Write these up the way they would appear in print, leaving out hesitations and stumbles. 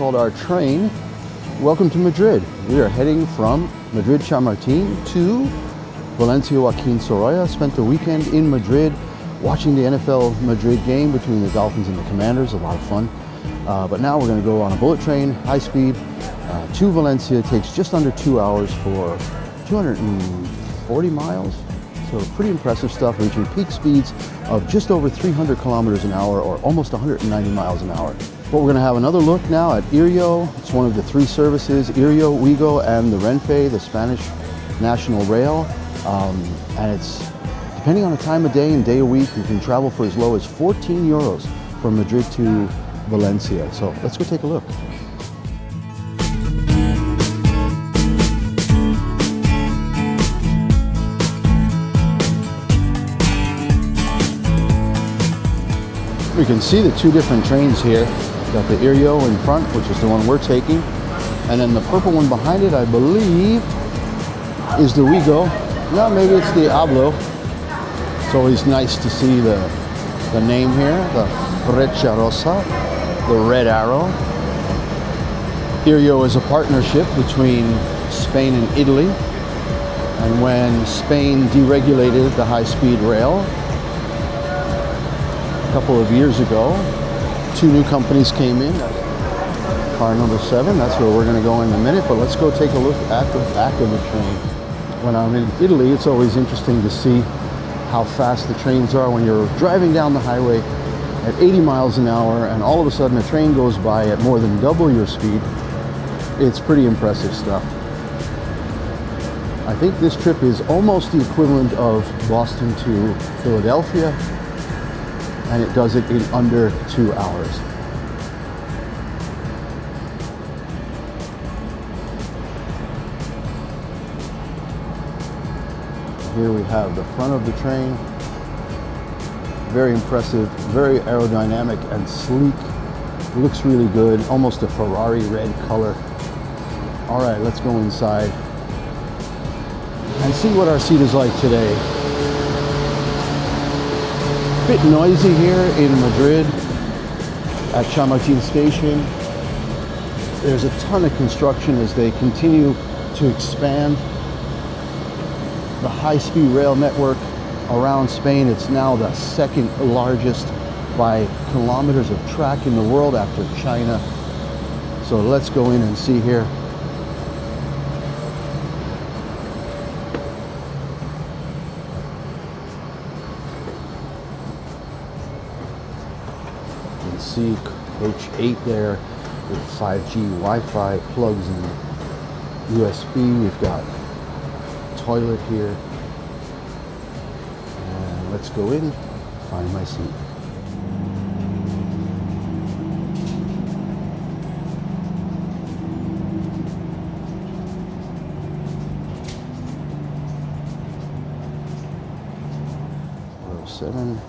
called our train. Welcome to Madrid. We are heading from Madrid Chamartín to Valencia Joaquin Sorolla. Spent the weekend in Madrid watching the NFL Madrid game between the Dolphins and the Commanders. A lot of fun. But now we're going to go on a bullet train, high speed, to Valencia. It takes just under 2 hours for 240 miles. So pretty impressive stuff, reaching peak speeds of just over 300 kilometers an hour or almost 190 miles an hour. But we're going to have another look now at Iryo. It's one of the three services, Iryo, Ouigo, and the Renfe, the Spanish National Rail. And it's, depending on the time of day and day of week, you can travel for as low as 14 euros from Madrid to Valencia. So let's go take a look. We can see the two different trains here. Got the Iryo in front, which is the one we're taking. And then the purple one behind it, I believe, is the Ouigo. No, maybe it's the AVE. It's always nice to see the name here, the Freccia Rossa, the red arrow. Iryo is a partnership between Spain and Italy. And when Spain deregulated the high-speed rail, a couple of years ago, two new companies came in. Car number 7, that's where we're going to go in a minute, but let's go take a look at the back of the train. When I'm in Italy, it's always interesting to see how fast the trains are when you're driving down the highway at 80 miles an hour and all of a sudden a train goes by at more than double your speed. It's pretty impressive stuff. I think this trip is almost the equivalent of Boston to Philadelphia, and it does it in under 2 hours. Here we have the front of the train. Very impressive, very aerodynamic and sleek. Looks really good, almost a Ferrari red color. All right, let's go inside and see what our seat is like today. Bit noisy here in Madrid at Chamartín station. There's a ton of construction as they continue to expand the high-speed rail network around Spain. It's now the second largest by kilometers of track in the world after China. So let's go in and see here. See coach 8 there with 5G Wi-Fi plugs and USB. We've got toilet here, and let's go in, find my seat. Row 7.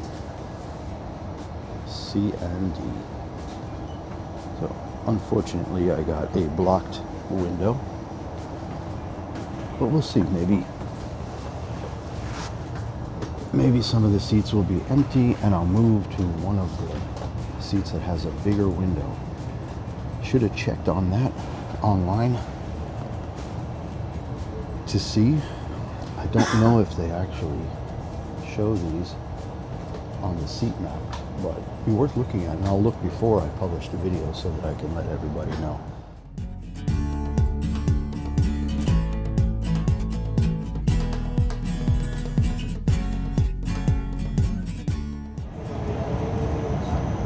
C and D. So unfortunately I got a blocked window, but we'll see. Maybe some of the seats will be empty and I'll move to one of the seats that has a bigger window. Should have checked on that online to see. I don't know if they actually show these on the seat map, but it'd be worth looking at, and I'll look before I publish the video so that I can let everybody know.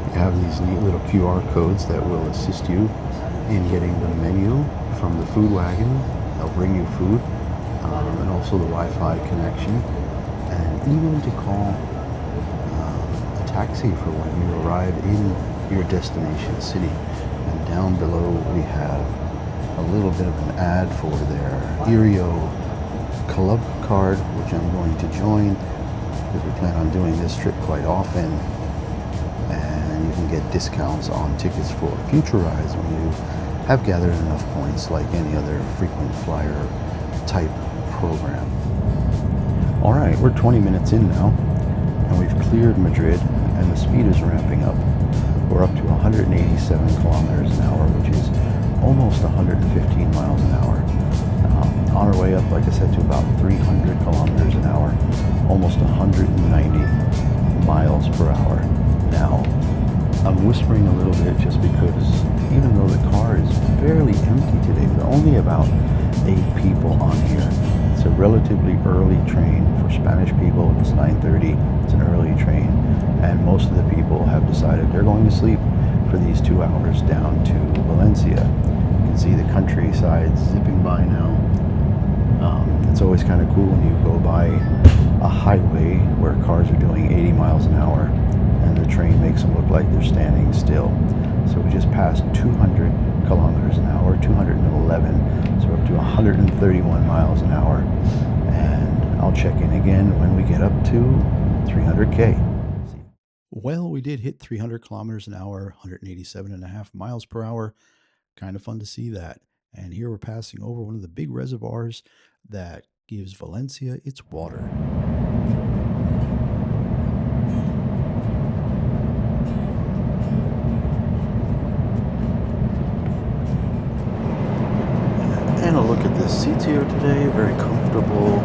You have these neat little QR codes that will assist you in getting the menu from the food wagon. They'll bring you food, and also the Wi-Fi connection, and even to call taxi for when you arrive in your destination city. And down below we have a little bit of an ad for their Iryo Club card, which I'm going to join because we plan on doing this trip quite often, and you can get discounts on tickets for future rides when you have gathered enough points, like any other frequent flyer type program. All right, we're 20 minutes in now, and we've cleared Madrid, and the speed is ramping up. We're up to 187 kilometers an hour, which is almost 115 miles an hour. On our way up, like I said, to about 300 kilometers an hour, almost 190 miles per hour. Now, I'm whispering a little bit just because even though the car is fairly empty today, there are only about 8 people on here. It's a relatively early train for Spanish people. It's 9:30. It's an early train, and most of the people have decided they're going to sleep for these 2 hours down to Valencia. You can see the countryside zipping by now. It's always kind of cool when you go by a highway where cars are doing 80 miles an hour and the train makes them look like they're standing still. So we just passed 200 kilometers an hour, 211, so we're up to 131 miles an hour. And I'll check in again when we get up to 300K. Well, we did hit 300 kilometers an hour, 187.5 miles per hour. Kind of fun to see that. And here we're passing over one of the big reservoirs that gives Valencia its water. And a look at the seats here today, very comfortable.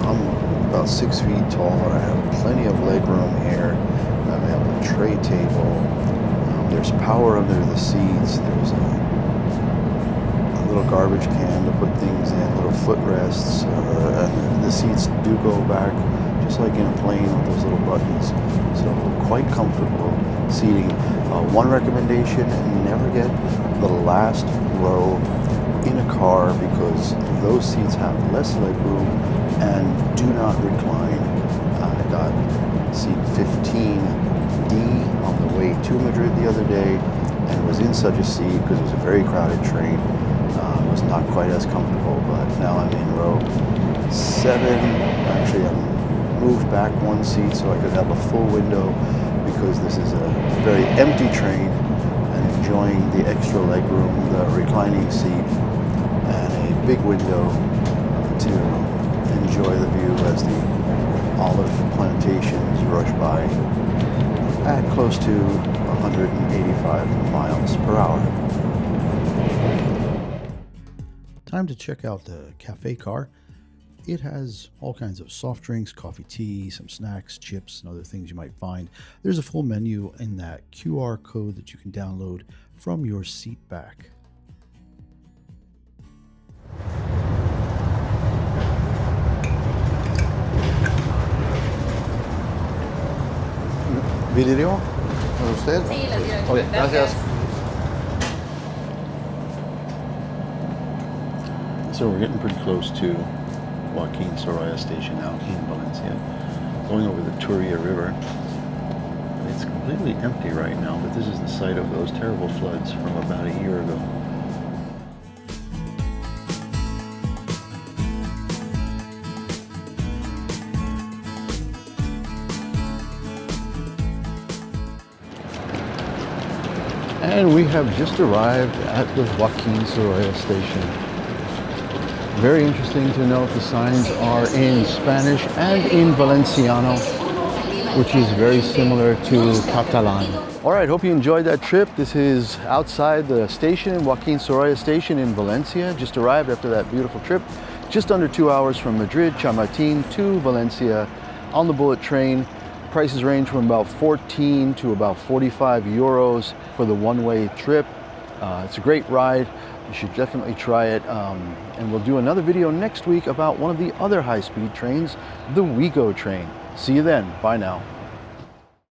I'm about 6 feet tall and I have plenty of leg room here. I have a tray table. There's power under the seats. There's a little garbage can to put things in, little footrests. And the seats do go back just like in a plane with those little buttons. So quite comfortable seating. One recommendation, never get the last row in a car because those seats have less leg room and do not recline. I got seat 15D on the way to Madrid the other day and was in such a seat because it was a very crowded train. It was not quite as comfortable, but now I'm in row 7. Actually, I moved back one seat so I could have a full window because this is a very empty train and enjoying the extra leg room, the reclining seat, and a big window to enjoy the view as the olive plantations rush by at close to 185 miles per hour. Time to check out the cafe car. It has all kinds of soft drinks, coffee, tea, some snacks, chips, and other things you might find. There's a full menu in that QR code that you can download from your seat back. ¿Vidrio? ¿Para usted? Sí, la tiro. Okay, gracias. So we're getting pretty close to Joaquin Soraya station now in Valencia, going over the Turia River. It's completely empty right now, but this is the site of those terrible floods from about a year ago. And we have just arrived at the Joaquin Soraya station. Very interesting to note the signs are in Spanish and in Valenciano, which is very similar to Catalan. All right, hope you enjoyed that trip. This is outside the station, Joaquin Soraya station in Valencia. Just arrived after that beautiful trip. Just under 2 hours from Madrid, Chamartin to Valencia on the bullet train. Prices range from about 14 to about 45 euros for the one-way trip. It's a great ride. You should definitely try it. And we'll do another video next week about one of the other high-speed trains, the Ouigo train. See you then. Bye now.